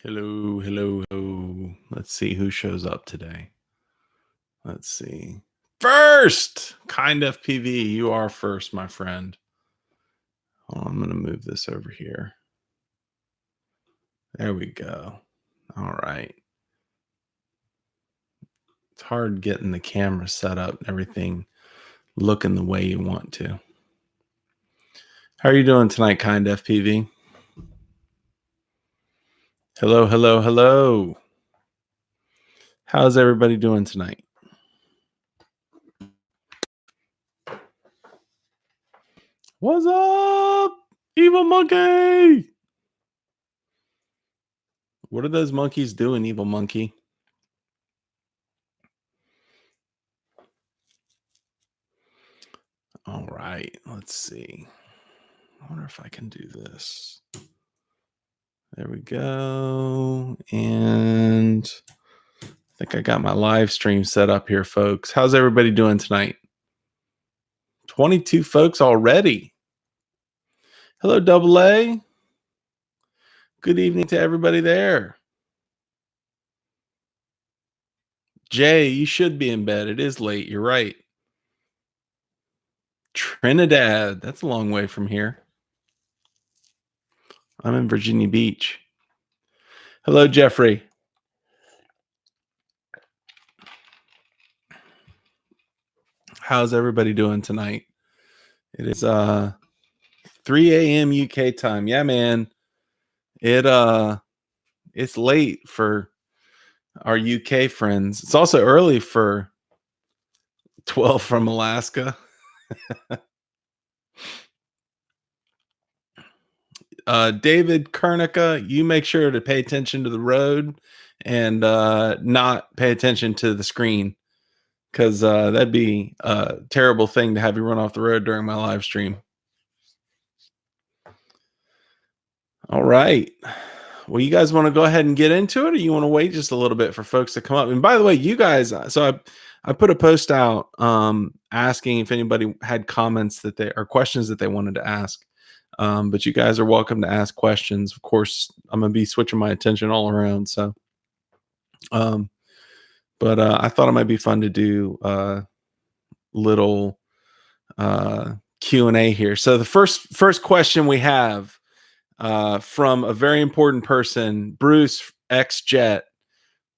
Hello, hello, hello. Let's see who shows up today. Let's see. First, kind FPV, you are first, my friend. Hold on, I'm going to move this over here. There we go. All right. It's hard getting the camera set up and everything looking the way you want to. How are you doing tonight, kind FPV? Hello, hello, hello. How's everybody doing tonight? What's up, evil monkey? What are those monkeys doing, evil monkey? All right, let's see. I wonder if I can do this. There we go. And I think I got my live stream set up here, folks. How's everybody doing tonight? 22 folks already. Hello, Double A. Good evening to everybody there. Jay, you should be in bed. It is late. You're right. Trinidad. That's a long way from here. I'm in Virginia Beach. Hello, Jeffrey. How's everybody doing tonight? It is 3 a.m. UK time. Yeah, man. It's late for our UK friends. It's also early for 12 from Alaska. David Kernica, you make sure to pay attention to the road and not pay attention to the screen, because that'd be a terrible thing to have you run off the road during my live stream. All right. Well, you guys want to go ahead and get into it, or you want to wait just a little bit for folks to come up? And by the way, you guys, so I put a post out asking if anybody had comments that they or questions that they wanted to ask. But you guys are welcome to ask questions. Of course, I'm gonna be switching my attention all around. So, but I thought it might be fun to do a little Q&A here. So the first question we have from a very important person, Bruce X Jet,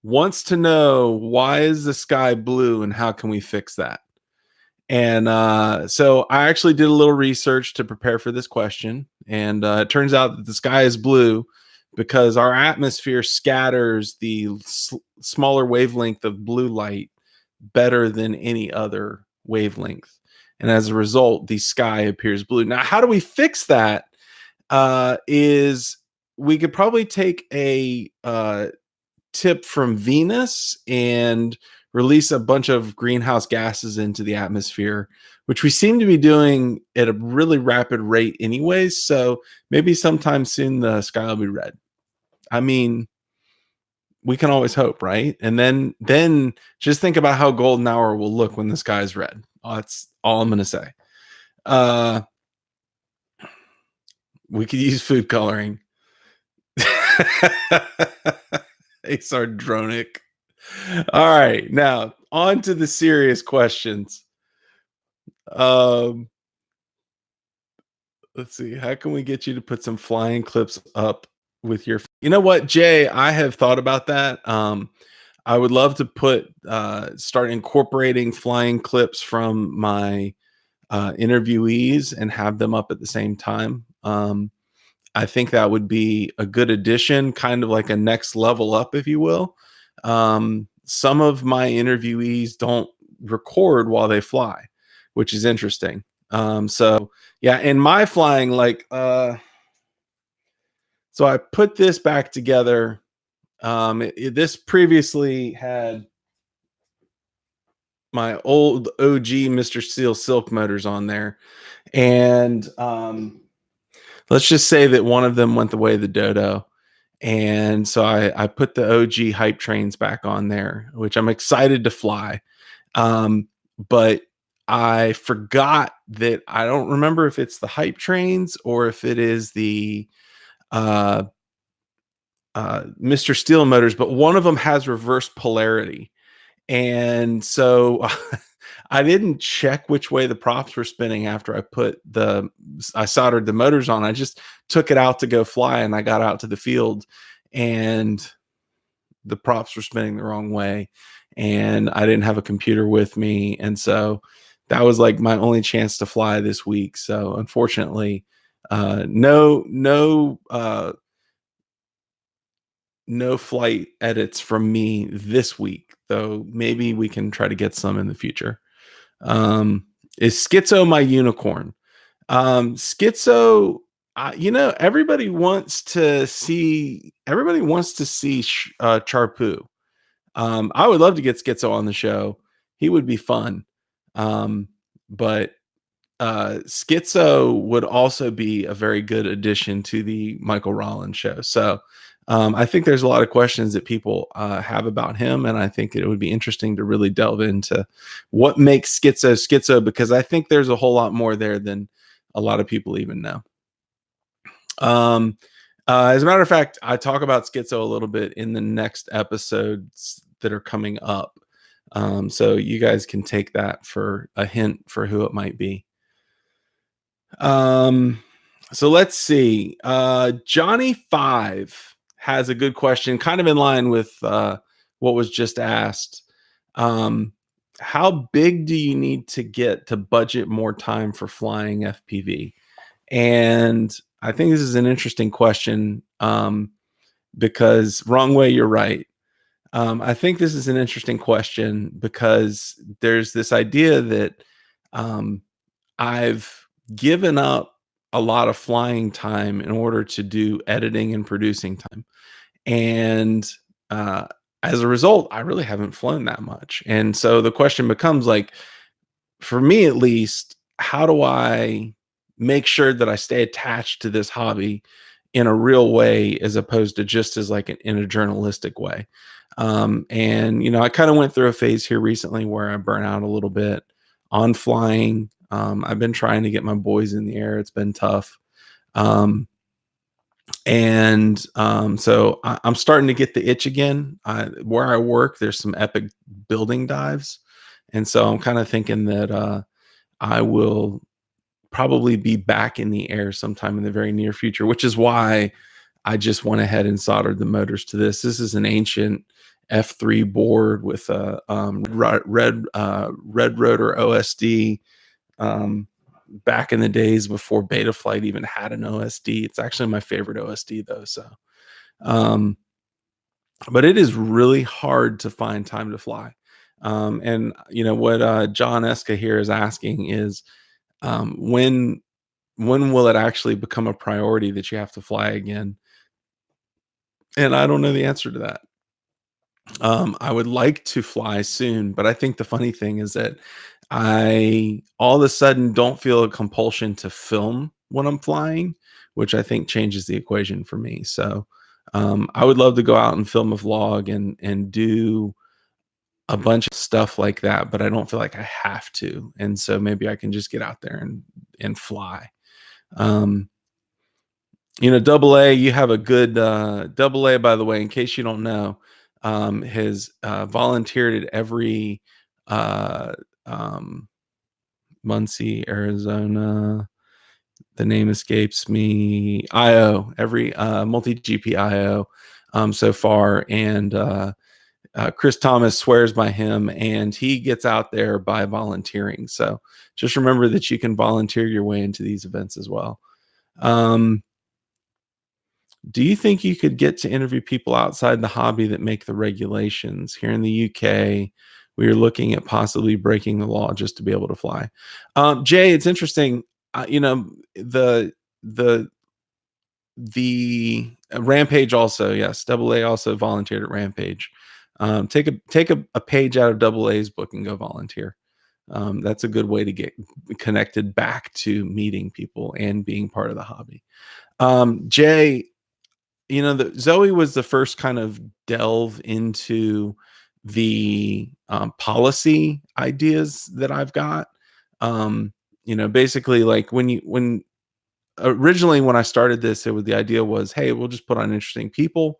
wants to know, why is the sky blue and how can we fix that? And so I actually did a little research to prepare for this question. And it turns out that the sky is blue because our atmosphere scatters the smaller wavelength of blue light better than any other wavelength. And as a result, the sky appears blue. Now, how do we fix that? Is we could probably take a tip from Venus and release a bunch of greenhouse gases into the atmosphere, which we seem to be doing at a really rapid rate anyways. So maybe sometime soon the sky will be red. I mean, we can always hope, right? And then just think about how golden hour will look when the sky is red. That's all I'm going to say. We could use food coloring. A sardronic. All right, now on to the serious questions. Let's see. How can we get you to put some flying clips up with your? You know what, Jay? I have thought about that. I would love to start incorporating flying clips from my interviewees and have them up at the same time. I think that would be a good addition, kind of like a next level up, if you will. Some of my interviewees don't record while they fly, which is interesting. So yeah, in my flying, so I put this back together. This previously had my old OG Mr. Steel Silk motors on there. And let's just say that one of them went the way of the dodo. And so I put the OG hype trains back on there, which I'm excited to fly. But I forgot that I don't remember if it's the hype trains or if it is the Mr. Steel motors, but one of them has reverse polarity. And so I didn't check which way the props were spinning after I soldered the motors on. I just took it out to go fly, and I got out to the field, and the props were spinning the wrong way, and I didn't have a computer with me. And so that was like my only chance to fly this week. So unfortunately, no flight edits from me this week, though maybe we can try to get some in the future. Is Schizo my unicorn? Schizo, everybody wants to see Charpu. I would love to get Schizo on the show. He would be fun. But Schizo would also be a very good addition to the Michael Rollins show. So I think there's a lot of questions that people have about him, and I think it would be interesting to really delve into what makes Schizo, because I think there's a whole lot more there than a lot of people even know. As a matter of fact, I talk about Schizo a little bit in the next episodes that are coming up. So you guys can take that for a hint for who it might be. So let's see. Johnny 5 has a good question, kind of in line with what was just asked. How big do you need to get to budget more time for flying FPV? And I think this is an interesting question, because wrong way, you're right. I think this is an interesting question because there's this idea that I've given up a lot of flying time in order to do editing and producing time. And as a result, I really haven't flown that much. And so the question becomes, like, for me at least, how do I make sure that I stay attached to this hobby in a real way, as opposed to just as like in a journalistic way? And I kind of went through a phase here recently where I burnt out a little bit on flying. I've been trying to get my boys in the air. It's been tough. So I'm starting to get the itch again. Where I work, there's some epic building dives. And so I'm kind of thinking that I will probably be back in the air sometime in the very near future, which is why I just went ahead and soldered the motors to this. This is an ancient F3 board with a red rotor OSD. Back in the days before Betaflight even had an OSD. It's actually my favorite OSD though. So, but it is really hard to find time to fly. And what John Eska here is asking is, when will it actually become a priority that you have to fly again? And I don't know the answer to that. I would like to fly soon, but I think the funny thing is that I all of a sudden don't feel a compulsion to film when I'm flying, which I think changes the equation for me. So I would love to go out and film a vlog and do a bunch of stuff like that, but I don't feel like I have to. And so maybe I can just get out there and fly. Double A, you have a good Double A, by the way, in case you don't know, has volunteered at every Muncie, Arizona. The name escapes me. IO, every multi GP IO so far, and Chris Thomas swears by him, and he gets out there by volunteering. So just remember that you can volunteer your way into these events as well. Do you think you could get to interview people outside the hobby that make the regulations? Here in the UK, we are looking at possibly breaking the law just to be able to fly. Jay, it's interesting. The Rampage also, yes, Double A also volunteered at Rampage. Take a page out of Double A's book and go volunteer. That's a good way to get connected back to meeting people and being part of the hobby. Jay, Zoe was the first kind of delve into the policy ideas that I've got. Basically, like when originally when I started this, the idea was, hey, we'll just put on interesting people.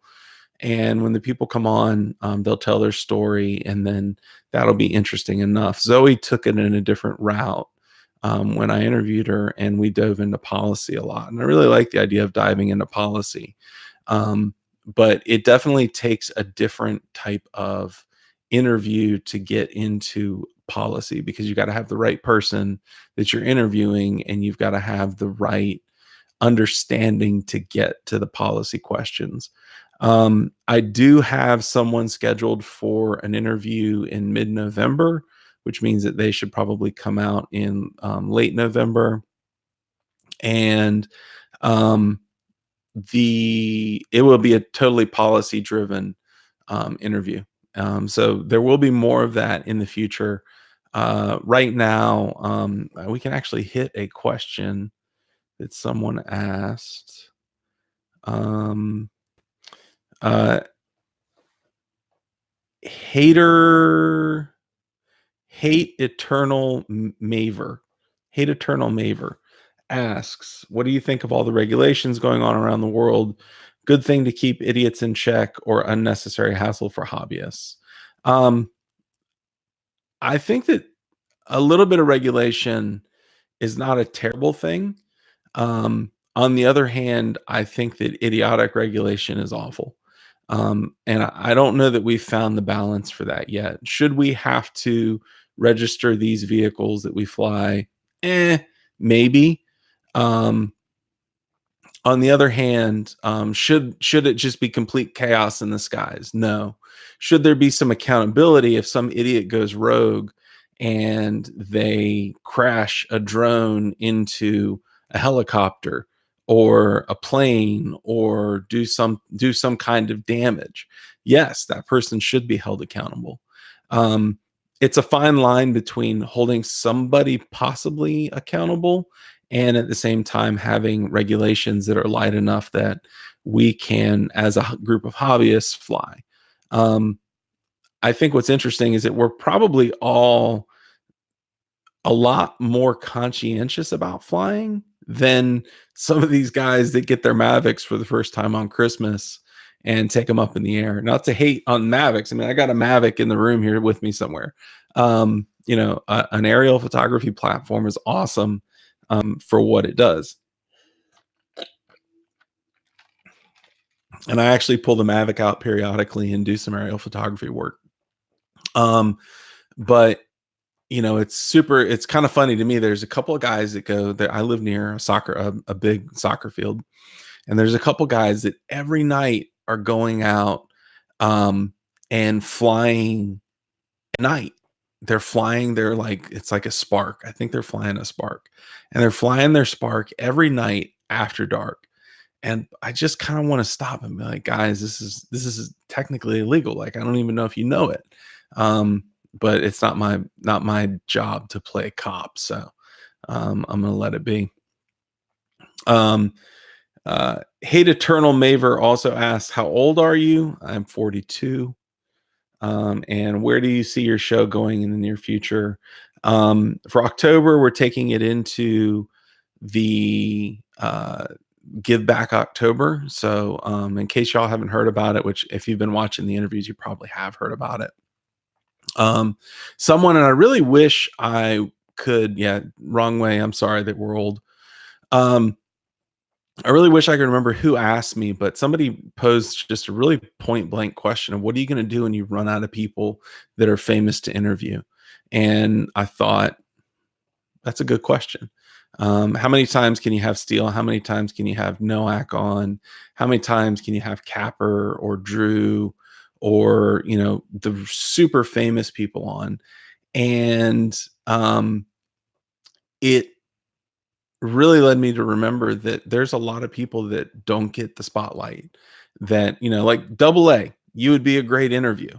And when the people come on, they'll tell their story, and then that'll be interesting enough. Zoe took it in a different route when I interviewed her, and we dove into policy a lot. And I really like the idea of diving into policy. But it definitely takes a different type of interview to get into policy, because you got to have the right person that you're interviewing, and you've got to have the right understanding to get to the policy questions. I do have someone scheduled for an interview in mid-November, which means that they should probably come out in late November. And um, it will be a totally policy driven interview. So there will be more of that in the future. Right now, we can actually hit a question that someone asked. Uh, hater hate eternal maver hate eternal maver asks, what do you think of all the regulations going on around the world? Good thing to keep idiots in check, or unnecessary hassle for hobbyists? um, I think that a little bit of regulation is not a terrible thing. On the other hand, I think that idiotic regulation is awful. And I don't know that we've found the balance for that yet. Should we have to register these vehicles that we fly? Maybe. Um, on the other hand, should it just be complete chaos in the skies? No. Should there be some accountability if some idiot goes rogue and they crash a drone into a helicopter or a plane, or do some kind of damage? Yes, that person should be held accountable. Um, it's a fine line between holding somebody possibly accountable and at the same time having regulations that are light enough that we can, as a group of hobbyists, fly. Um, I think what's interesting is that we're probably all a lot more conscientious about flying than some of these guys that get their Mavics for the first time on Christmas and take them up in the air. Not to hate on Mavics. I mean, I got a Mavic in the room here with me somewhere. An aerial photography platform is awesome for what it does. And I actually pull the Mavic out periodically and do some aerial photography work. But it's kind of funny to me. There's a couple of guys that go there. I live near a big soccer field, and there's a couple guys that every night are going out and flying at night. They're flying. It's like a Spark. I think they're flying a Spark, and they're flying their Spark every night after dark. And I just kind of want to stop and be like, guys, this is technically illegal. Like, I don't even know if you know it. But it's not my job to play cop. So I'm gonna let it be. Hate Eternal Maver also asks, how old are you? I'm 42. And where do you see your show going in the near future? For October, we're taking it into the Give Back October. So in case y'all haven't heard about it, which if you've been watching the interviews, you probably have heard about it. And I really wish I could, wrong way. I'm sorry that we're old. I really wish I could remember who asked me, but somebody posed just a really point blank question of, what are you going to do when you run out of people that are famous to interview? And I thought, that's a good question. How many times can you have Steele? How many times can you have Noack on? How many times can you have Capper or Drew or, the super famous people on? And it really led me to remember that there's a lot of people that don't get the spotlight, that, like Double A, you would be a great interview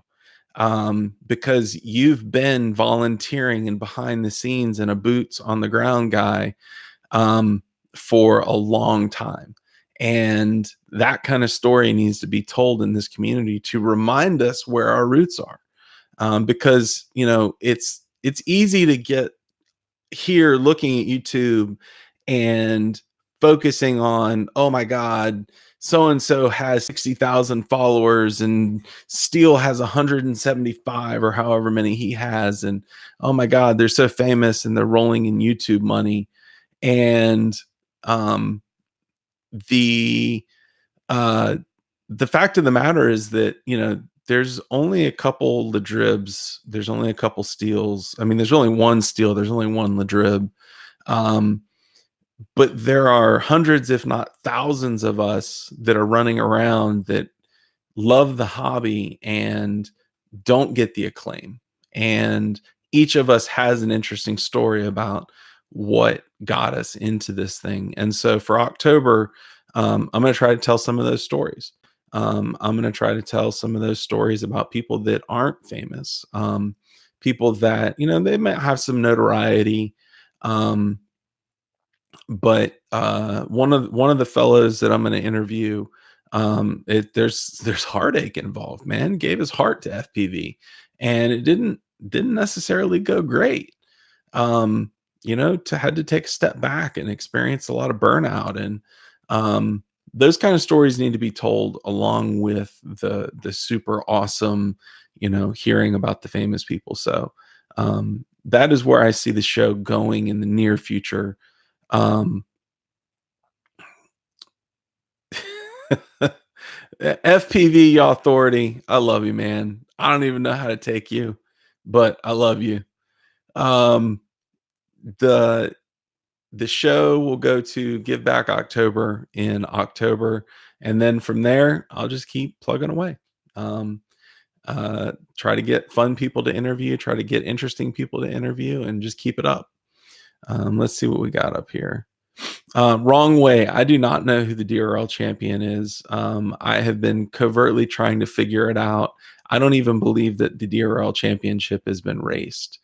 because you've been volunteering and behind the scenes and a boots on the ground guy for a long time. And that kind of story needs to be told in this community to remind us where our roots are. Because, it's easy to get here looking at YouTube and focusing on, oh my God, so and so has 60,000 followers and Steele has 175 or however many he has, and oh my god, they're so famous and they're rolling in YouTube money. And um the uh the fact of the matter is that, there's only a couple Ladribs, there's only a couple Steels. I mean, there's only one Steele, there's only one Ladrib. um but there are hundreds, if not thousands, of us that are running around that love the hobby and don't get the acclaim. And each of us has an interesting story about what got us into this thing. And so for October, I'm going to try to tell some of those stories. I'm going to try to tell some of those stories about people that aren't famous, people that, they might have some notoriety. But one of the fellows that I'm going to interview, there's heartache involved. Man gave his heart to FPV, and it didn't necessarily go great. To had to take a step back and experience a lot of burnout, and those kind of stories need to be told along with the super awesome, hearing about the famous people. So that is where I see the show going in the near future. um FPV authority, I love you, man. I don't even know how to take you, but I love you. um the the show will go to Give Back October in October, and then from there I'll just keep plugging away. um Try to get fun people to interview, try to get interesting people to interview, and just keep it up. Let's see what we got up here. Wrong way. I do not know who the DRL champion is. I have been covertly trying to figure it out. I don't even believe that the DRL championship has been raced.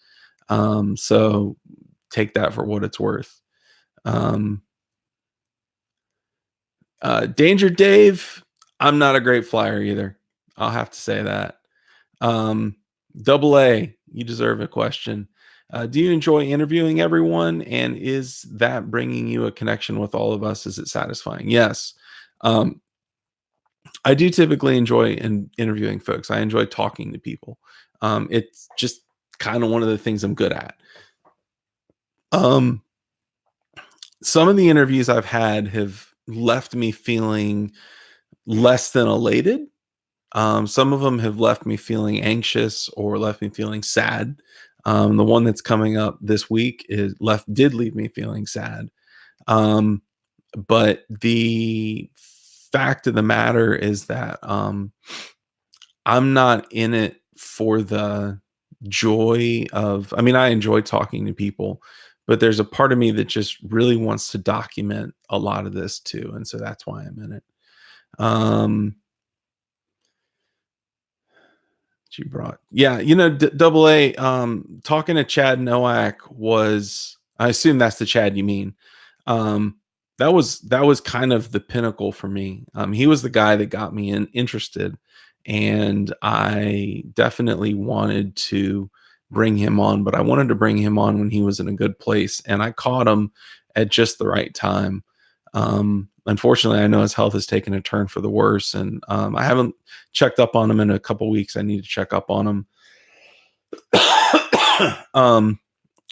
So take that for what it's worth. Um, Danger Dave, I'm not a great flyer either. I'll have to say that. Um, Double A, you deserve a question. Do you enjoy interviewing everyone? And is that bringing you a connection with all of us? Is it satisfying? Yes. Um, I do typically enjoy interviewing folks. I enjoy talking to people. It's just kind of one of the things I'm good at. Um, some of the interviews I've had have left me feeling less than elated. Some of them have left me feeling anxious or left me feeling sad. The one that's coming up this week did leave me feeling sad. Um, but the fact of the matter is that I'm not in it for the joy of. I mean, I enjoy talking to people, but there's a part of me that just really wants to document a lot of this too, and so that's why I'm in it. Um, She brought, yeah, Double A. Talking to Chad Nowak was, I assume that's the Chad you mean. Um, that was kind of the pinnacle for me. He was the guy that got me interested, and I definitely wanted to bring him on, but I wanted to bring him on when he was in a good place, and I caught him at just the right time. Unfortunately, I know his health has taken a turn for the worse, and I haven't checked up on him in a couple weeks. I need to check up on him.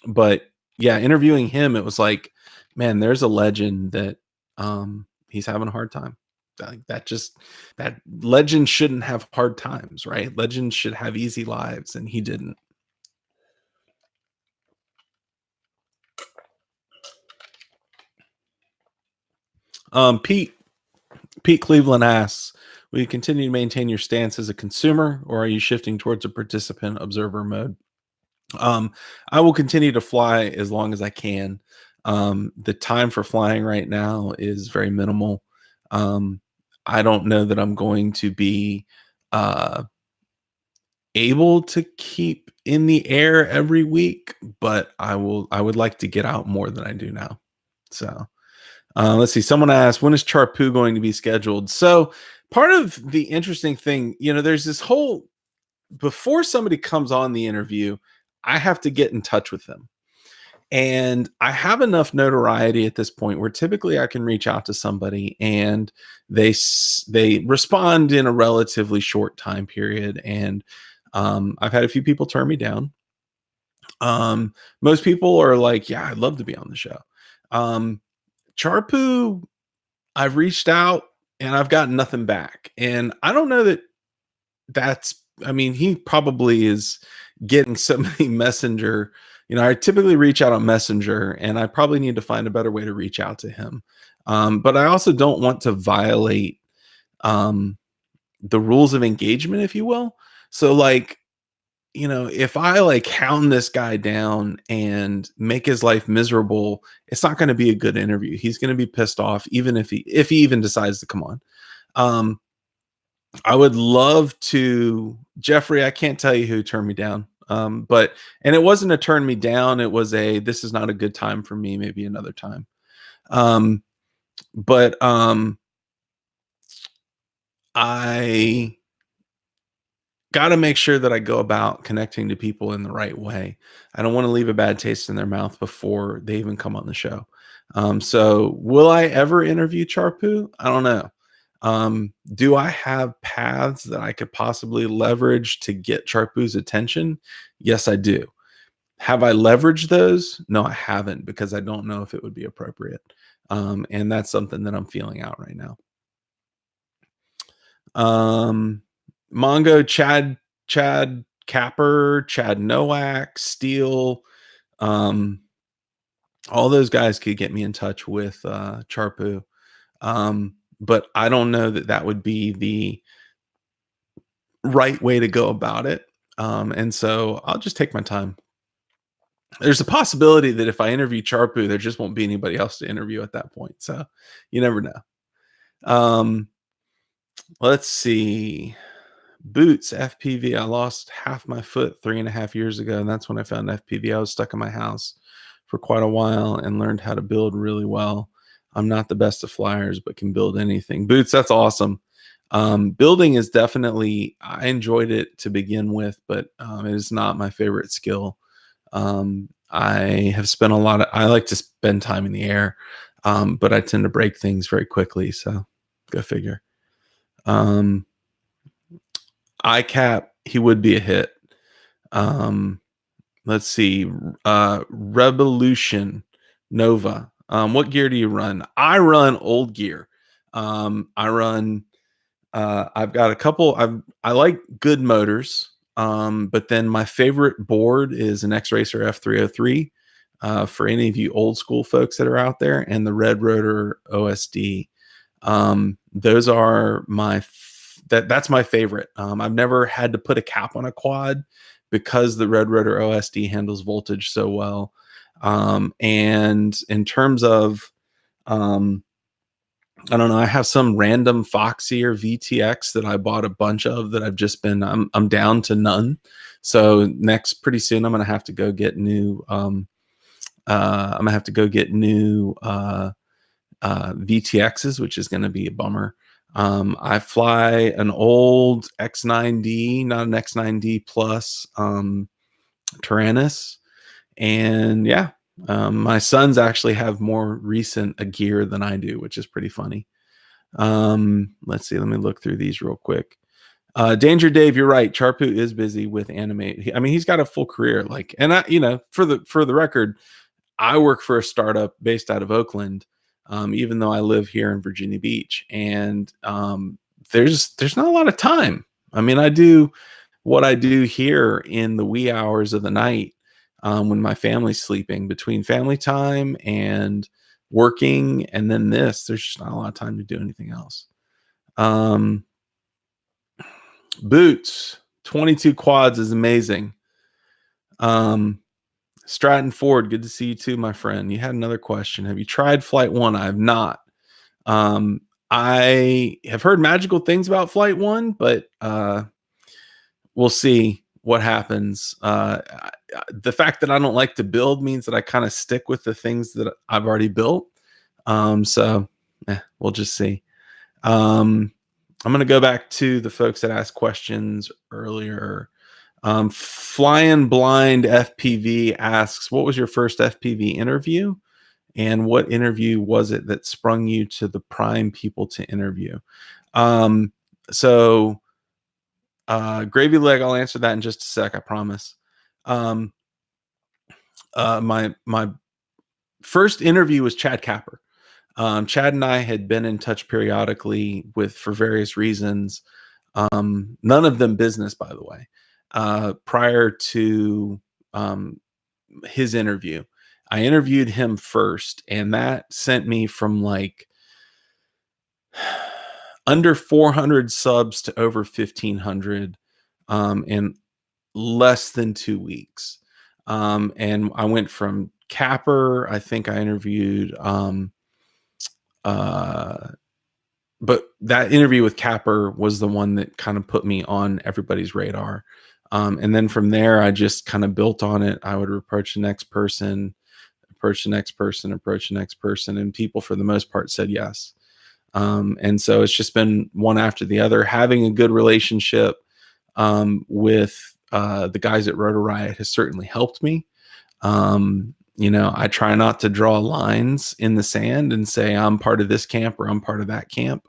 But yeah, interviewing him, it was like, man, there's a legend that he's having a hard time. That legend shouldn't have hard times, right? Legends should have easy lives, and he didn't. Pete Cleveland asks, will you continue to maintain your stance as a consumer, or are you shifting towards a participant observer mode? I will continue to fly as long as I can. The time for flying right now is very minimal. Um, I don't know that I'm going to be uh, able to keep in the air every week, but I will. I would like to get out more than I do now. So let's see. Someone asked, when is Charpu going to be scheduled? So part of the interesting thing, there's this whole, before somebody comes on the interview, I have to get in touch with them. And I have enough notoriety at this point where typically I can reach out to somebody and they respond in a relatively short time period. And I've had a few people turn me down. Most people are like, "Yeah, I'd love to be on the show." Um, Charpu, I've reached out and I've gotten nothing back, and I don't know that that's. I mean, he probably is getting so many messenger. I typically reach out on Messenger, and I probably need to find a better way to reach out to him. But I also don't want to violate um, the rules of engagement, if you will. So, like, if I like hound this guy down and make his life miserable, it's not going to be a good interview. He's going to be pissed off, even if he even decides to come on. Um, I would love to, Jeffrey. I can't tell you who turned me down. But and it wasn't a turn me down. It was a this is not a good time for me. Maybe another time. Um, but I got to make sure that I go about connecting to people in the right way. I don't want to leave a bad taste in their mouth before they even come on the show. So, will I ever interview Charpu? I don't know. Do I have paths that I could possibly leverage to get Charpu's attention? Yes, I do. Have I leveraged those? No, I haven't because I don't know if it would be appropriate. And that's something that I'm feeling out right now. Um, Mongo, Chad Capper, Chad Nowak, Steele, um, all those guys could get me in touch with Charpu. But I don't know that that would be the right way to go about it. And so I'll just take my time. There's a possibility that if I interview Charpu, there just won't be anybody else to interview at that point. So you never know. Um, let's see. Boots FPV. I lost half my foot 3.5 years ago, and that's when I found FPV. I was stuck in my house for quite a while and learned how to build really well. I'm not the best of flyers, but can build anything. Boots, that's awesome. Building is definitely, I enjoyed it to begin with, but it is not my favorite skill. I have spent I like to spend time in the air, but I tend to break things very quickly. So go figure. ICAP, he would be a hit. Let's see. Revolution Nova. What gear do you run? I run old gear. I run. I've got a couple. I like good motors. But then my favorite board is an X-Racer F303. For any of you old school folks that are out there, and the Red Rotor OSD. Those are that's my favorite. I've never had to put a cap on a quad because the Red Rotor OSD handles voltage so well. And in terms of, I don't know, I have some random Foxy or VTX that I bought a bunch of that I've just been, I'm down to none. So pretty soon I'm going to have to go get new, I'm going to have to go get new, VTXs, which is going to be a bummer. I fly an old X9D, not an X9D plus, Tyrannus. And yeah, my sons actually have more recent gear than I do, which is pretty funny. Let's see. Let me look through these real quick. Danger Dave, you're right. Charpu is busy with anime. I mean, he's got a full career. Like, and for the record, I work for a startup based out of Oakland, even though I live here in Virginia Beach, and there's not a lot of time. I mean, I do what I do here in the wee hours of the night, when my family's sleeping. Between family time and working, and then there's just not a lot of time to do anything else. Boots 22 quads is amazing. Stratton Ford, good to see you too, my friend. You had another question. Have you tried Flight One? I have not. I have heard magical things about Flight One, but we'll see what happens. The fact that I don't like to build means that I kind of stick with the things that I've already built. So we'll just see. I'm going to go back to the folks that asked questions earlier. Flying Blind FPV asks, what was your first FPV interview? And what interview was it that sprung you to the prime people to interview? So Gravy Leg, I'll answer that in just a sec, I promise. My first interview was Chad Capper. Chad and I had been in touch periodically for various reasons. None of them business, by the way. Prior to his interview, I interviewed him first, and that sent me from like under 400 subs to over 1,500 in less than 2 weeks. And I went from Capper, I think I interviewed but that interview with Capper was the one that kind of put me on everybody's radar. And then from there, I just kind of built on it. I would approach the next person, approach the next person, approach the next person, and people for the most part said yes. And so it's just been one after the other. Having a good relationship with the guys at Rotor Riot has certainly helped me. I try not to draw lines in the sand and say I'm part of this camp or I'm part of that camp.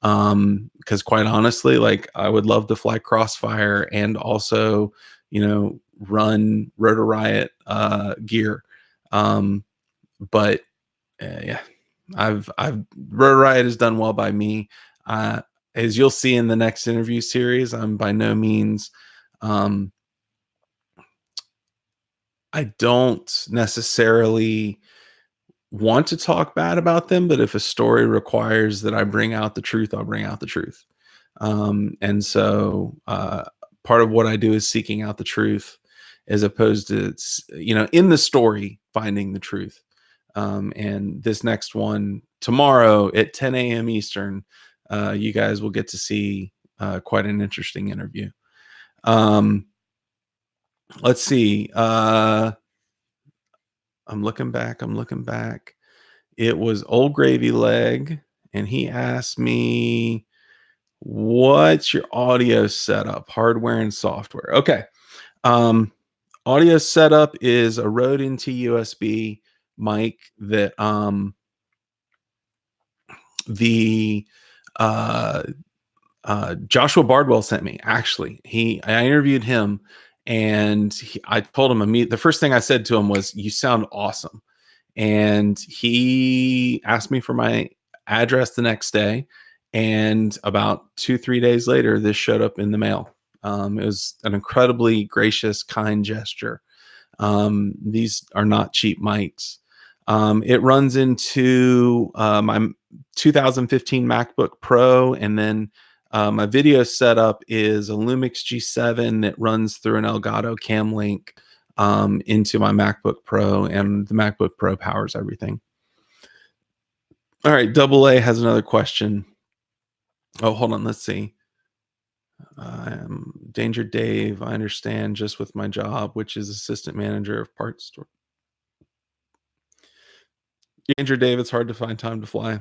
Because quite honestly, like I would love to fly Crossfire and also, run Rotor Riot gear. But yeah, Rotor Riot has done well by me. As you'll see in the next interview series, I'm by no means I don't necessarily want to talk bad about them, but if a story requires that I bring out the truth, I'll bring out the truth. And so part of what I do is seeking out the truth as opposed to, in the story, finding the truth. And this next one tomorrow at 10 a.m. Eastern, you guys will get to see quite an interesting interview. Let's see. I'm looking back. It was Old Gravy Leg, and he asked me, what's your audio setup, hardware and software? Okay. Audio setup is a Rode NT USB mic that Joshua Bardwell sent me. Actually, I interviewed him, and I told him the first thing I said to him was, "You sound awesome." And he asked me for my address the next day, and about 2-3 days later, this showed up in the mail. It was an incredibly gracious, kind gesture. These are not cheap mics. It runs into my 2015 MacBook Pro, and then my video setup is a Lumix G7 that runs through an Elgato Cam Link into my MacBook Pro, and the MacBook Pro powers everything. All right, Double A has another question. Oh, hold on, let's see. Danger Dave, I understand just with my job, which is assistant manager of parts store. Danger Dave, it's hard to find time to fly.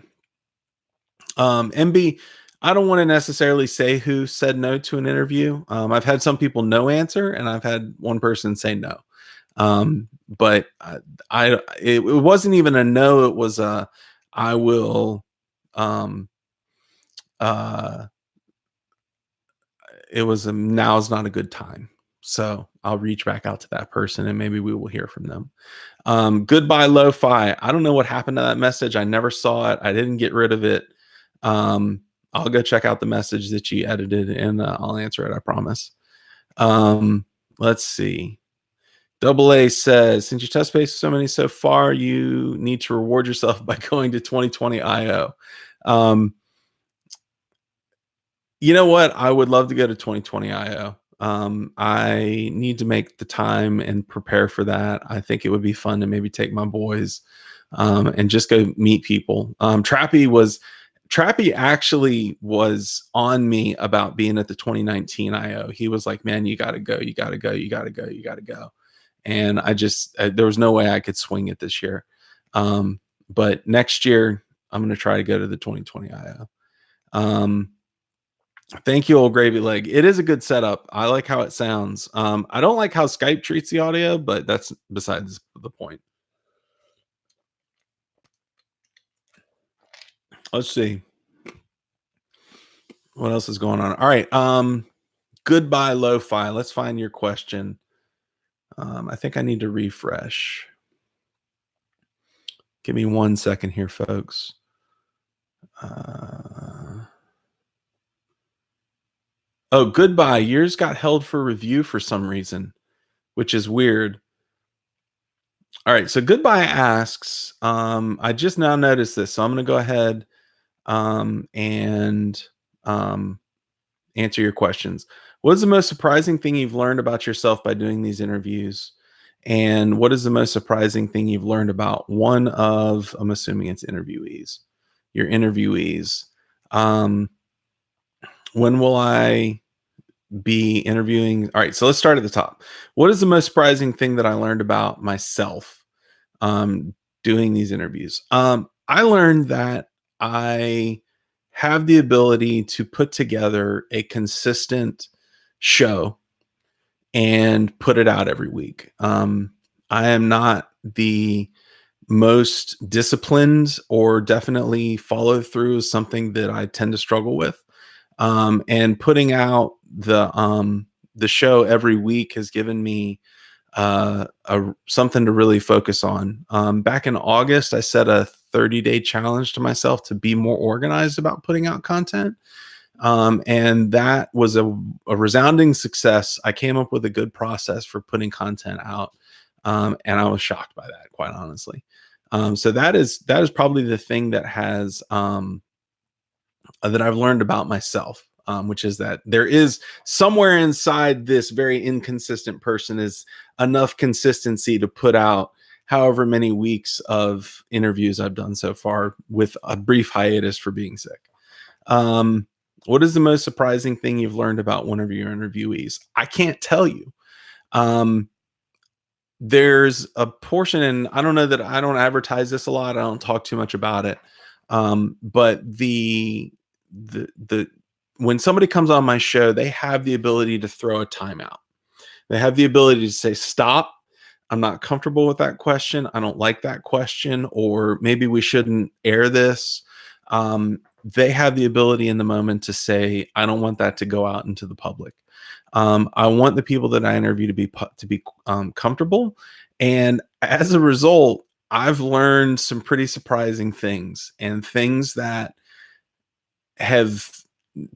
MB, I don't want to necessarily say who said no to an interview. I've had some people no answer, and I've had one person say no. But it wasn't even a no. It was a, I will, it was a, now's not a good time. So I'll reach back out to that person and maybe we will hear from them. Goodbye Lo-Fi. I don't know what happened to that message. I never saw it. I didn't get rid of it. I'll go check out the message that you edited and I'll answer it. I promise. Let's see. Double A says, since you test based so many so far, you need to reward yourself by going to 2020 IO. You know what? I would love to go to 2020 IO. I need to make the time and prepare for that. I think it would be fun to maybe take my boys and just go meet people. Trappy actually was on me about being at the 2019 IO. He was like, man, you got to go. You got to go. You got to go. You got to go. And I just, there was no way I could swing it this year. But next year, I'm going to try to go to the 2020 IO. Thank you, old gravy leg. It is a good setup. I like how it sounds. I don't like how Skype treats the audio, but that's besides the point. Let's see what else is going on. All right. Goodbye, lo-fi. Let's find your question. I think I need to refresh. Give me 1 second here, folks. Oh, goodbye. Yours got held for review for some reason, which is weird. All right. So goodbye asks, I just now noticed this. So I'm going to go ahead and answer your questions. What is the most surprising thing you've learned about yourself by doing these interviews? And what is the most surprising thing you've learned about one of, I'm assuming it's interviewees, your interviewees? When will I be interviewing? All right, so let's start at the top. What is the most surprising thing that I learned about myself um, doing these interviews? I learned that I have the ability to put together a consistent show and put it out every week. I am not the most disciplined, or definitely follow through is something that I tend to struggle with. And putting out the show every week has given me something to really focus on. Back in August, I set a 30-day challenge to myself to be more organized about putting out content. And that was a resounding success. I came up with a good process for putting content out. And I was shocked by that, quite honestly. So that is probably the thing that has that I've learned about myself, which is that there is somewhere inside this very inconsistent person is enough consistency to put out however many weeks of interviews I've done so far, with a brief hiatus for being sick. What is the most surprising thing you've learned about one of your interviewees? I can't tell you. There's a portion, and I don't know that I don't advertise this a lot. I don't talk too much about it. But the when somebody comes on my show, they have the ability to throw a timeout. They have the ability to say, stop. I'm not comfortable with that question. I don't like that question, or maybe we shouldn't air this. They have the ability in the moment to say, I don't want that to go out into the public. I want the people that I interview to be comfortable. And as a result, I've learned some pretty surprising things, and things that have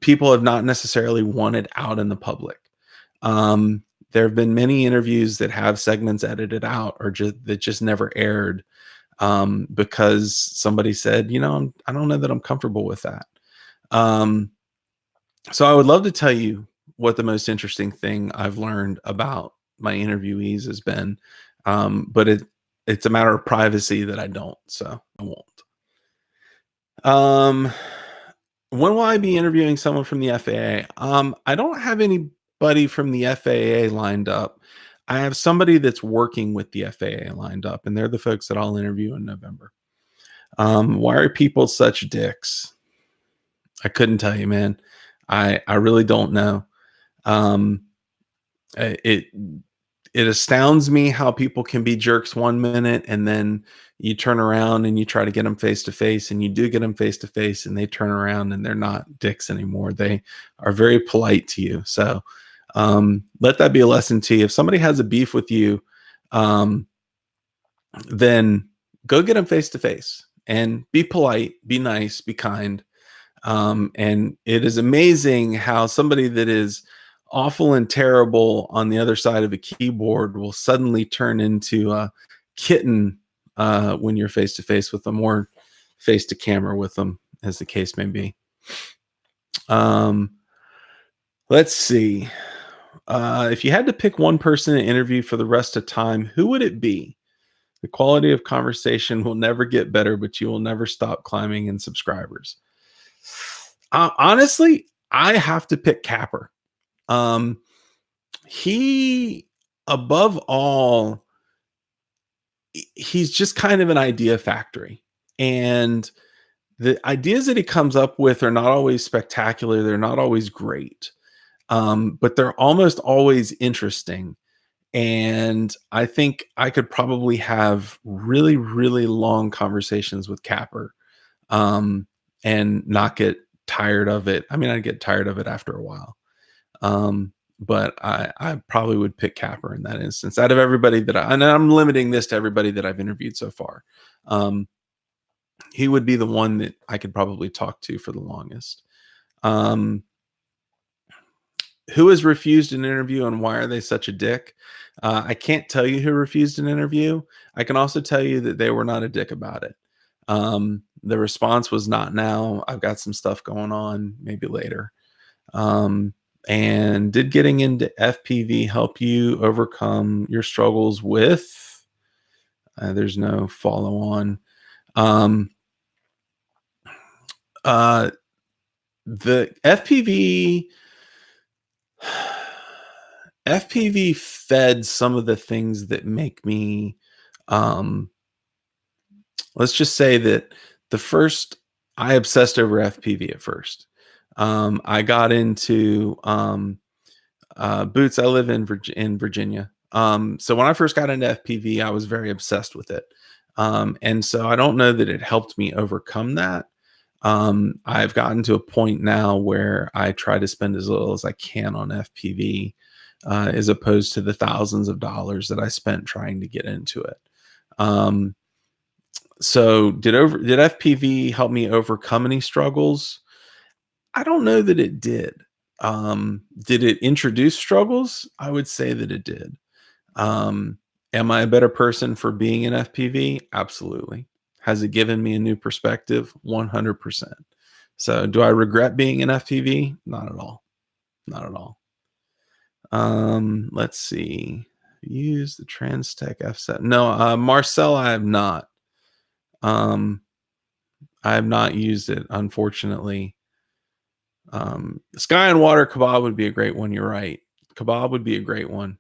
people have not necessarily wanted out in the public. There have been many interviews that have segments edited out, or that just never aired, because somebody said, I don't know that I'm comfortable with that. So I would love to tell you what the most interesting thing I've learned about my interviewees has been, but it's a matter of privacy that I don't, so I won't. When will I be interviewing someone from the FAA? I don't have anybody from the FAA lined up. I have somebody that's working with the FAA lined up, and they're the folks that I'll interview in November. Why are people such dicks? I couldn't tell you, man. I really don't know. It astounds me how people can be jerks 1 minute, and then you turn around and you try to get them face to face, and you do get them face to face, and they turn around and they're not dicks anymore. They are very polite to you. So let that be a lesson to you. If somebody has a beef with you, then go get them face to face and be polite, be nice, be kind. And it is amazing how somebody that is awful and terrible on the other side of a keyboard will suddenly turn into a kitten when you're face to face with them, or face to camera with them, as the case may be. Let's see. If you had to pick one person to interview for the rest of time, who would it be? The quality of conversation will never get better, but you will never stop climbing in subscribers. Honestly, I have to pick Capper. He, above all, he's just kind of an idea factory. And the ideas that he comes up with are not always spectacular. They're not always great, but they're almost always interesting. And I think I could probably have really, really long conversations with Capper, um, and not get tired of it. I mean, I'd get tired of it after a while. Um, but I probably would pick Capper in that instance out of everybody and I'm limiting this to everybody that I've interviewed so far. Um, he would be the one that I could probably talk to for the longest. Um, who has refused an interview and why are they such a dick? I can't tell you who refused an interview. I can also tell you that they were not a dick about it. The response was not now. I've got some stuff going on, maybe later. And did getting into FPV help you overcome your struggles with? There's no follow on. Uh, the FPV fed some of the things that make me, um, let's just say that the first, I obsessed over FPV at first. I got into boots. I live in Virginia. So when I first got into FPV, I was very obsessed with it. And so I don't know that it helped me overcome that. I've gotten to a point now where I try to spend as little as I can on FPV, as opposed to the thousands of dollars that I spent trying to get into it. So did FPV help me overcome any struggles? I don't know that it did. Did it introduce struggles? I would say that it did. Am I a better person for being in FPV? Absolutely. Has it given me a new perspective? 100%. So do I regret being in FPV? Not at all. Not at all. Let's see. Use the Transtech FSET. No, Marcel, I have not. I have not used it, unfortunately. Sky and Water Kebab would be a great one. You're right. Kebab would be a great one.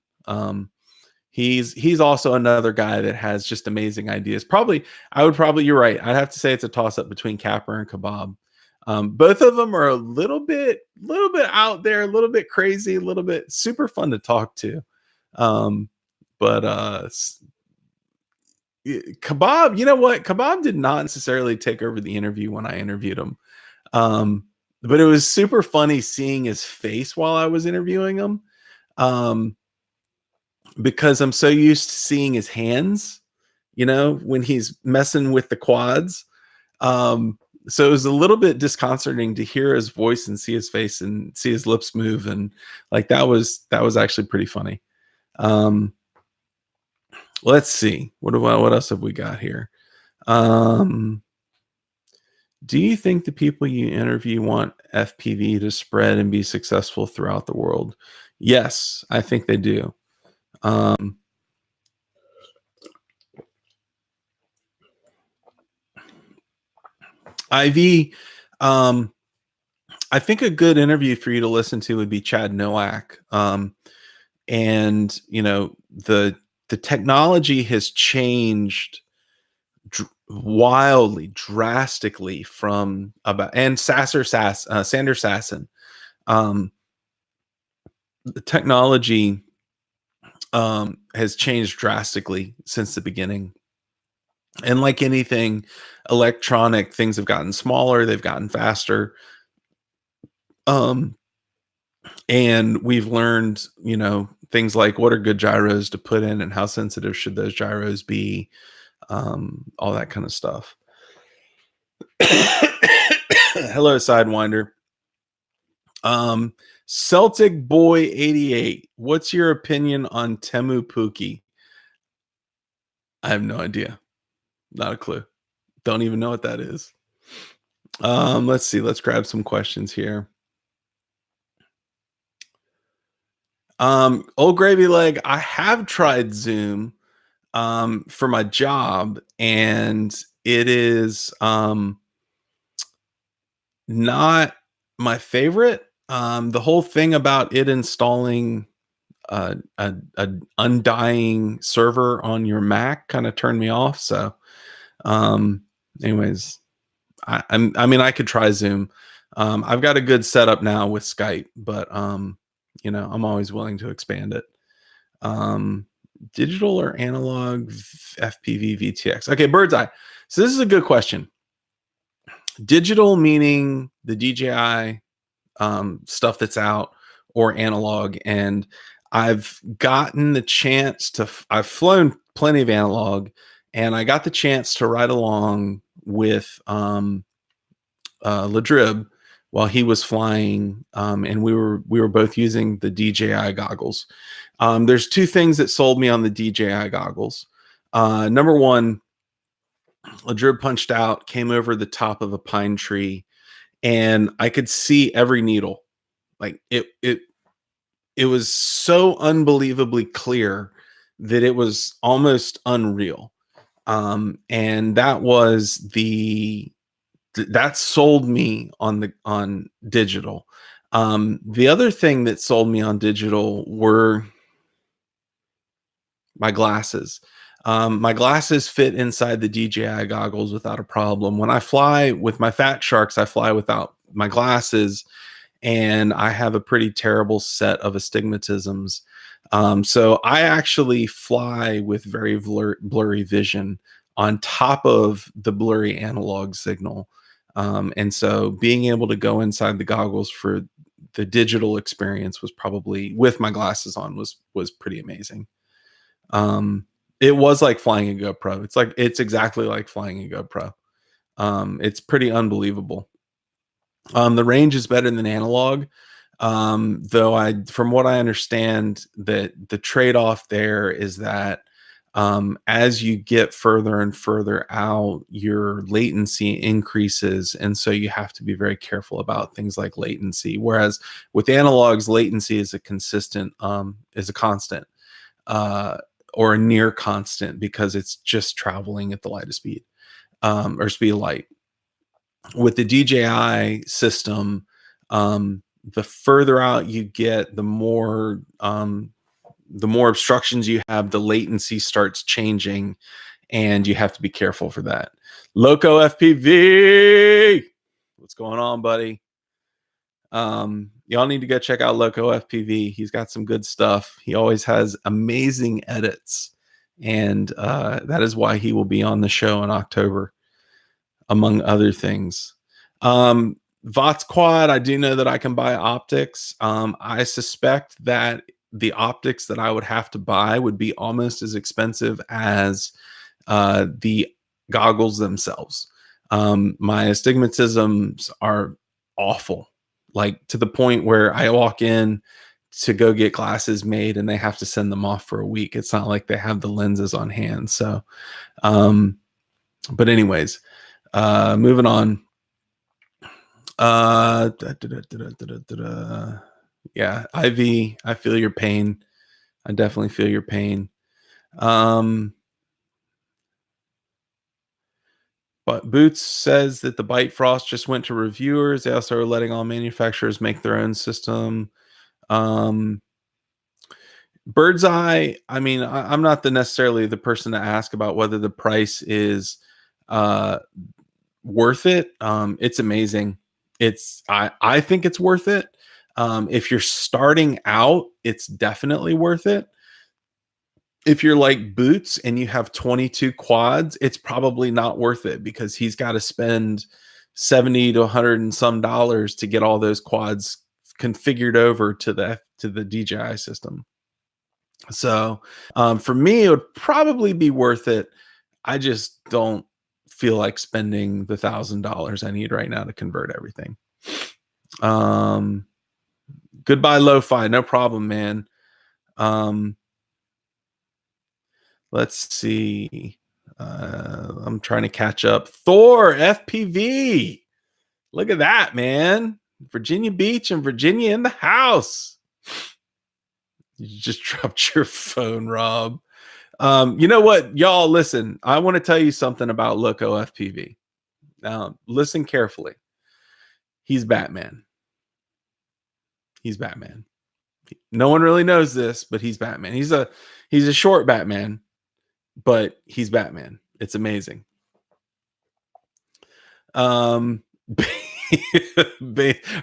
He's also another guy that has just amazing ideas. You're right. I'd have to say it's a toss up between Capper and Kebab. Both of them are a little bit out there, a little bit crazy, a little bit super fun to talk to. But Kebab, you know what? Kebab did not necessarily take over the interview when I interviewed him. But it was super funny seeing his face while I was interviewing him. Because I'm so used to seeing his hands, when he's messing with the quads. So it was a little bit disconcerting to hear his voice and see his face and see his lips move. And like, that was actually pretty funny. Let's see. What else have we got here? Do you think the people you interview want FPV to spread and be successful throughout the world? Yes, I think they do. IV, I think a good interview for you to listen to would be Chad Nowak. And the technology has changed wildly, drastically from and Sander Sasson. The technology has changed drastically since the beginning. And like anything electronic, things have gotten smaller, they've gotten faster. And we've learned, things like what are good gyros to put in and how sensitive should those gyros be, all that kind of stuff. Hello, Sidewinder. Celtic Boy 88. What's your opinion on Temu Pookie? I have no idea. Not a clue. Don't even know what that is. Let's see. Let's grab some questions here. Old Gravy Leg, I have tried Zoom for my job, and it is not my favorite. The whole thing about it installing a undying server on your Mac kind of turned me off. So anyways, I mean, I could try Zoom. I've got a good setup now with Skype, but I'm always willing to expand it. Um, Digital or analog FPV VTX? Okay, Bird's Eye. So this is a good question. Digital meaning the DJI stuff that's out, or analog. And I've gotten the chance to, I've flown plenty of analog, and I got the chance to ride along with Ladrib while he was flying, and we were both using the DJI goggles. There's two things that sold me on the DJI goggles. Number one, Ladrib punched out, came over the top of a pine tree, and I could see every needle. Like it was so unbelievably clear that it was almost unreal. And that was that sold me on digital. The other thing that sold me on digital were my glasses. My glasses fit inside the DJI goggles without a problem. When I fly with my Fat Sharks, I fly without my glasses, and I have a pretty terrible set of astigmatisms. So I actually fly with very blurry vision on top of the blurry analog signal. And so being able to go inside the goggles for the digital experience was probably, with my glasses on, was pretty amazing. It was like flying a GoPro. It's exactly like flying a GoPro. It's pretty unbelievable. The range is better than analog. Though from what I understand, that the trade-off there is that as you get further and further out, your latency increases, and so you have to be very careful about things like latency. Whereas with analogs, latency is a constant, is a constant, or a near constant, because it's just traveling at the light of speed, or speed of light. With the DJI system, the further out you get, the more obstructions you have, the latency starts changing, and you have to be careful for that. Loco FPV, what's going on, buddy? Y'all need to go check out Loco FPV. He's got some good stuff. He always has amazing edits, and that is why he will be on the show in October, among other things. VOTS Quad, I do know that I can buy optics. I suspect that the optics that I would have to buy would be almost as expensive as the goggles themselves. My astigmatisms are awful, like to the point where I walk in to go get glasses made and they have to send them off for a week. It's not like they have the lenses on hand. So, but anyways, moving on. Yeah, Ivy, I feel your pain. I definitely feel your pain. But Boots says that the Bite Frost just went to reviewers. They also are letting all manufacturers make their own system. Bird's Eye, I mean, I'm not necessarily the person to ask about whether the price is worth it. It's amazing. I think it's worth it. If you're starting out, it's definitely worth it. If you're like Boots and you have 22 quads, it's probably not worth it, because he's got to spend 70 to 100 and some dollars to get all those quads configured over to the DJI system. So for me, it would probably be worth it. I just don't feel like spending the $1,000 I need right now to convert everything. Goodbye Lo-Fi, no problem, man. Let's see. I'm trying to catch up. Thor FPV. Look at that, man. Virginia Beach and Virginia in the house. You just dropped your phone, Rob. You know what, y'all, listen, I want to tell you something about Loco FPV. Now, listen carefully. He's Batman. He's Batman. No one really knows this, but he's Batman. He's a short Batman, but he's Batman. It's amazing. Um,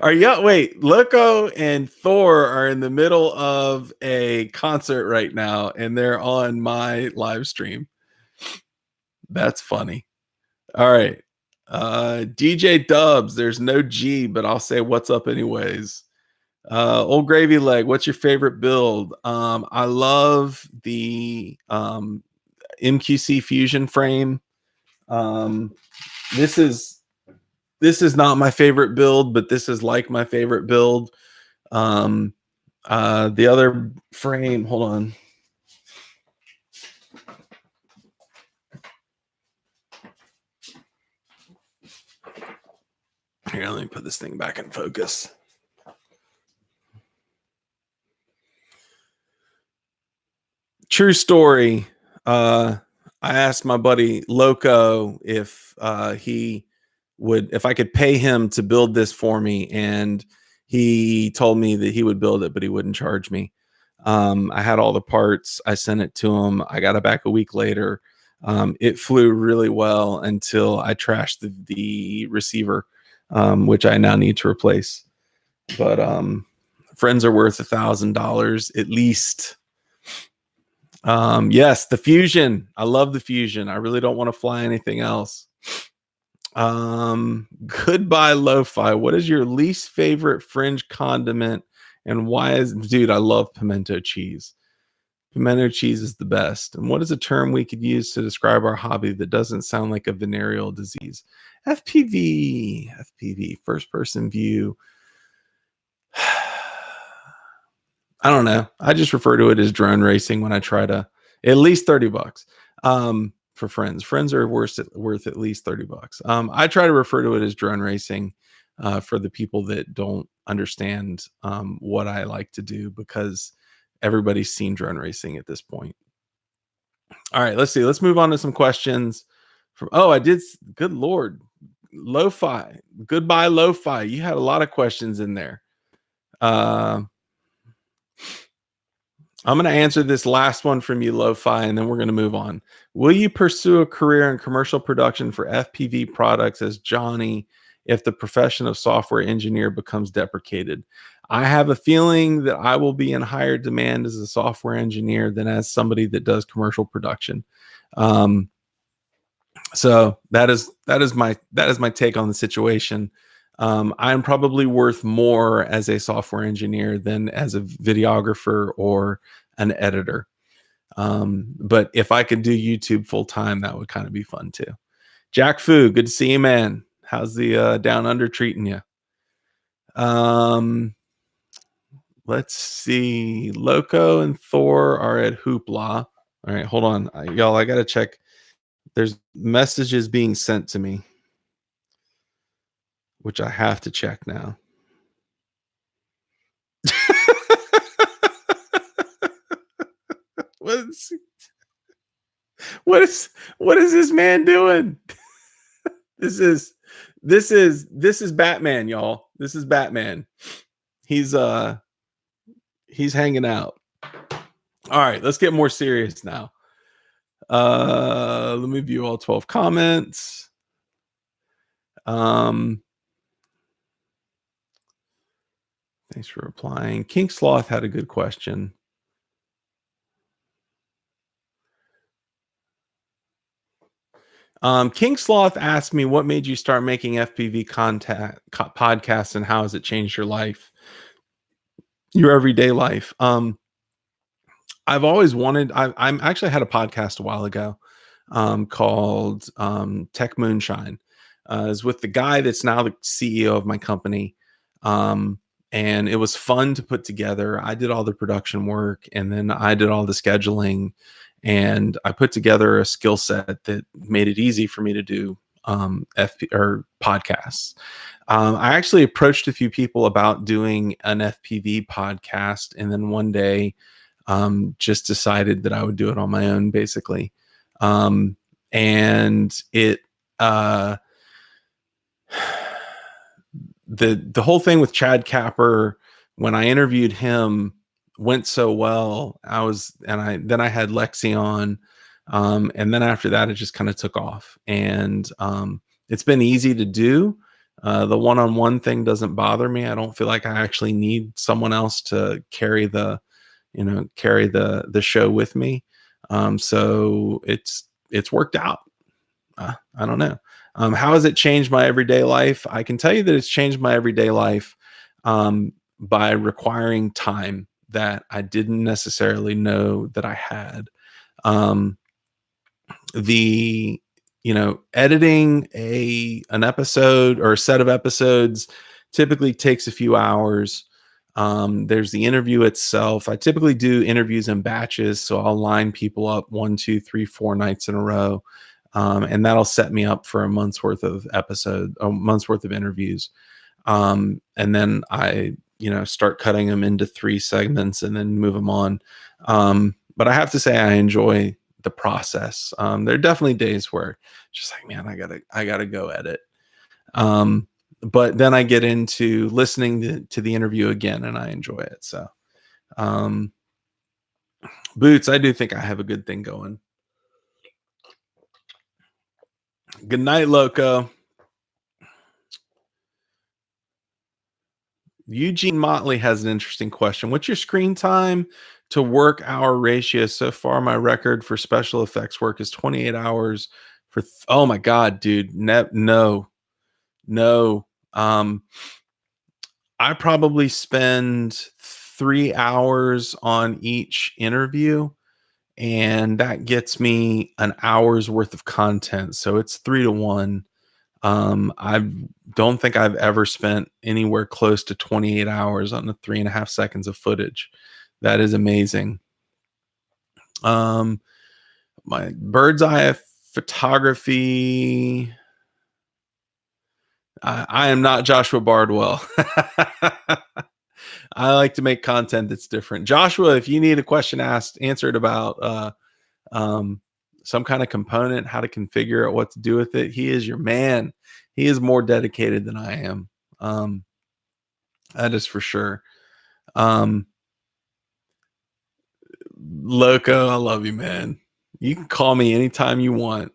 are you wait? Loco and Thor are in the middle of a concert right now, and they're on my live stream. That's funny. All right. DJ Dubs, there's no G, but I'll say what's up anyways. Old Gravy Leg, what's your favorite build? I love the MQC Fusion frame. Um, this is not my favorite build, but this is like my favorite build. The other frame, hold on. Here, let me put this thing back in focus. True story. I asked my buddy Loco if if I could pay him to build this for me, and he told me that he would build it, but he wouldn't charge me. I had all the parts. I sent it to him. I got it back a week later. It flew really well until I trashed the receiver, which I now need to replace. But friends are worth $1,000 at least. Yes, the Fusion. I love the Fusion. I really don't want to fly anything else. Goodbye Lo-Fi. What is your least favorite fringe condiment, and why is, dude, I love pimento cheese. Pimento cheese is the best. And what is a term we could use to describe our hobby that doesn't sound like a venereal disease? FPV, first person view. I don't know. I just refer to it as drone racing when I try to, at least $30 for friends. Friends are worth at least $30. I try to refer to it as drone racing for the people that don't understand what I like to do, because everybody's seen drone racing at this point. All right, let's see. Let's move on to some questions. Good Lord. Lo-Fi. Goodbye, Lo-Fi. You had a lot of questions in there. I'm going to answer this last one from you, Lo-Fi, and then we're going to move on. Will you pursue a career in commercial production for FPV products as Johnny if the profession of software engineer becomes deprecated? I have a feeling that I will be in higher demand as a software engineer than as somebody that does commercial production. So that is my take on the situation. I'm probably worth more as a software engineer than as a videographer or an editor. But if I could do YouTube full time, that would kind of be fun too. Jack Fu, good to see you, man. How's the down under treating you? Let's see. Loco and Thor are at Hoopla. All right, hold on, y'all. I gotta check. There's messages being sent to me, which I have to check now. What is this man doing? This is Batman, y'all. This is Batman. He's hanging out. All right, let's get more serious now. Let me view all 12 comments. Thanks for replying. King Sloth had a good question. King Sloth asked me, what made you start making FPV podcasts, and how has it changed your life, your everyday life? I've always wanted, I'm actually had a podcast a while ago called Tech Moonshine. Is with the guy that's now the CEO of my company. And it was fun to put together. I did all the production work, and then I did all the scheduling, and I put together a skill set that made it easy for me to do podcasts. I actually approached a few people about doing an FPV podcast, and then one day just decided that I would do it on my own, basically. And it the whole thing with Chad Capper, when I interviewed him, went so well. Then I had Lexi on, and then after that it just kind of took off, and it's been easy to do. The one-on-one thing doesn't bother me. I don't feel like I actually need someone else to carry the show with me. So it's worked out. I don't know. How has it changed my everyday life? I can tell you that it's changed my everyday life by requiring time that I didn't necessarily know that I had. Um, the editing an episode or a set of episodes typically takes a few hours. There's the interview itself. I typically do interviews in batches, so I'll line people up 1, 2, 3, 4 nights in a row, and that'll set me up for a month's worth of interviews. And then I start cutting them into 3 segments and then move them on. But I have to say I enjoy the process. There are definitely days where it's just like, man, I gotta go edit. But then I get into listening to the interview again and I enjoy it. So, Boots, I do think I have a good thing going. Good night, Loco. Eugene Motley has an interesting question. What's your screen time to work hour ratio? So far, my record for special effects work is 28 hours oh my God, dude. No. I probably spend 3 hours on each interview, and that gets me an hour's worth of content. So it's 3 to 1. I don't think I've ever spent anywhere close to 28 hours on the 3.5 seconds of footage. That is amazing. My bird's eye photography. I am not Joshua Bardwell. I like to make content that's different. Joshua, if you need a question answered about some kind of component, how to configure it, what to do with it, he is your man. He is more dedicated than I am. That is for sure. Loco, I love you, man. You can call me anytime you want.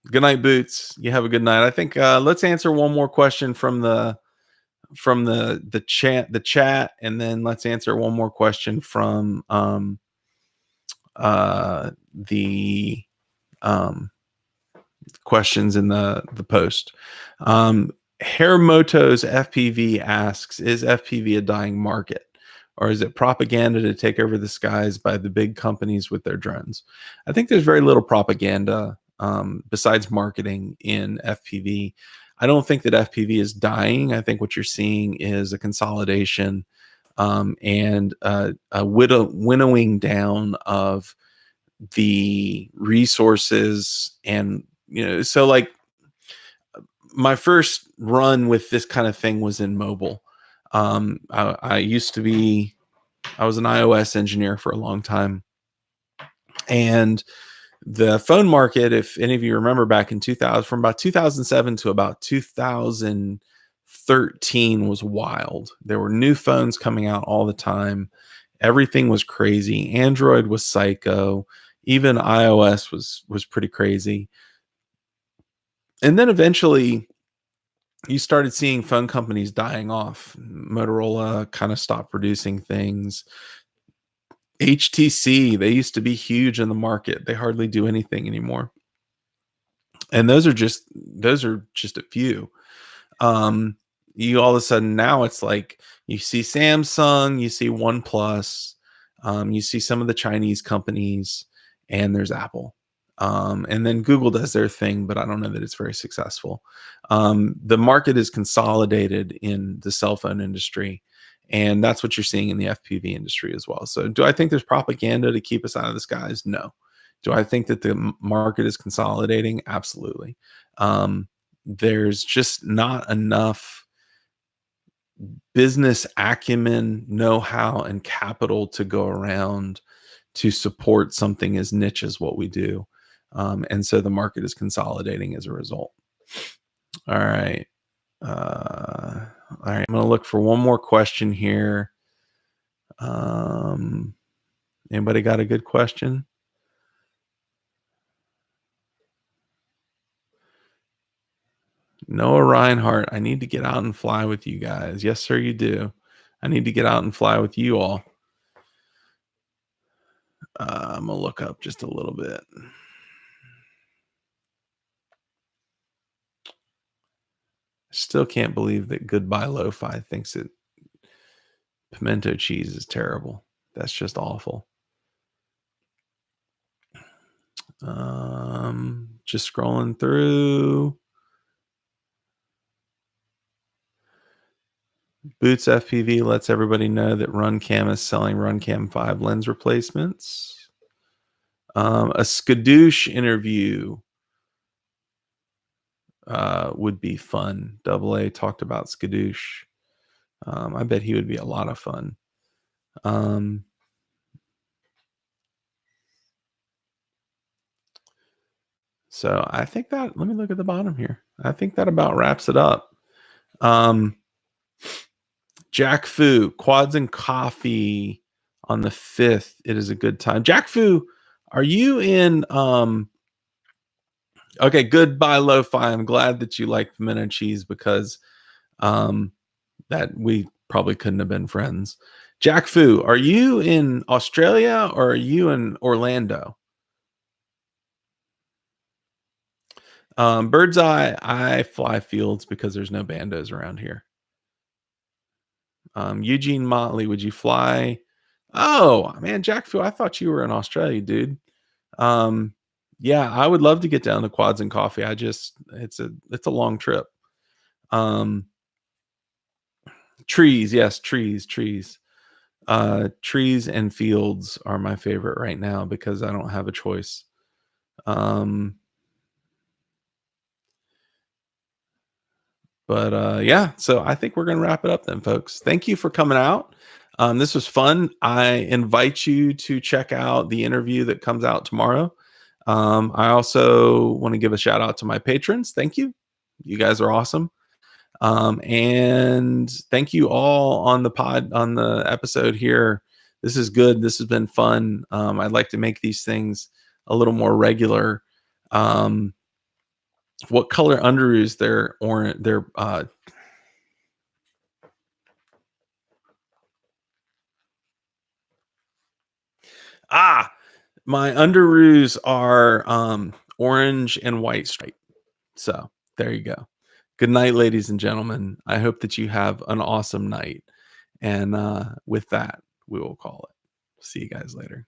Good night, Boots. You have a good night. I think let's answer one more question from the chat, and then let's answer one more question from the questions in the post. Hairmoto's FPV asks, is FPV a dying market, or is it propaganda to take over the skies by the big companies with their drones? I think there's very little propaganda besides marketing in FPV. I don't think that FPV is dying. I think what you're seeing is a consolidation and a winnowing down of the resources. And so like my first run with this kind of thing was in mobile. I was an iOS engineer for a long time, and the phone market, if any of you remember back in 2000, from about 2007 to about 2013 was wild. There were new phones coming out all the time. Everything was crazy. Android was psycho. Even iOS was pretty crazy. And then eventually you started seeing phone companies dying off. Motorola kind of stopped producing things. HTC, they used to be huge in the market. They hardly do anything anymore. And those are just a few. You all of a sudden now it's like you see Samsung, you see OnePlus, you see some of the Chinese companies, and there's Apple. And then Google does their thing, but I don't know that it's very successful. The market is consolidated in the cell phone industry, and that's what you're seeing in the FPV industry as well. So do I think there's propaganda to keep us out of the skies? No. Do I think that the market is consolidating? Absolutely. There's just not enough business acumen, know-how, and capital to go around to support something as niche as what we do. And so the market is consolidating as a result. All right. I'm going to look for one more question here. Anybody got a good question? Noah Reinhardt, I need to get out and fly with you guys. Yes, sir, you do. I need to get out and fly with you all. I'm going to look up just a little bit. Still can't believe that Goodbye Lo-Fi thinks that pimento cheese is terrible. That's just awful. Just scrolling through. Boots FPV lets everybody know that RunCam is selling RunCam 5 lens replacements. A Skadoosh interview would be fun. Double A talked about Skadoosh. I bet he would be a lot of fun. So I think that, let me look at the bottom here. I think that about wraps it up. Jack Fu, Quads and Coffee on the 5th. It is a good time. Jack Fu, are you in okay, Goodbye Lo-Fi. I'm glad that you like pimento cheese because that we probably couldn't have been friends. Jack Fu, are you in Australia or are you in Orlando? Bird's Eye, I fly fields because there's no bandos around here. Eugene Motley, would you fly? Oh man, Jack Fu, I thought you were in Australia, dude. Yeah, I would love to get down to Quads and Coffee. It's a long trip. Trees, yes, trees. Trees and fields are my favorite right now because I don't have a choice. But yeah, so I think we're going to wrap it up then, folks. Thank you for coming out. This was fun. I invite you to check out the interview that comes out tomorrow. I also want to give a shout out to my patrons. Thank you. You guys are awesome. And thank you all on the episode here. This is good. This has been fun. I'd like to make these things a little more regular. What color underoos? They're orange. They're my underoos are orange and white stripe. So there you go. Good night, ladies and gentlemen. I hope that you have an awesome night. And with that, we will call it. See you guys later.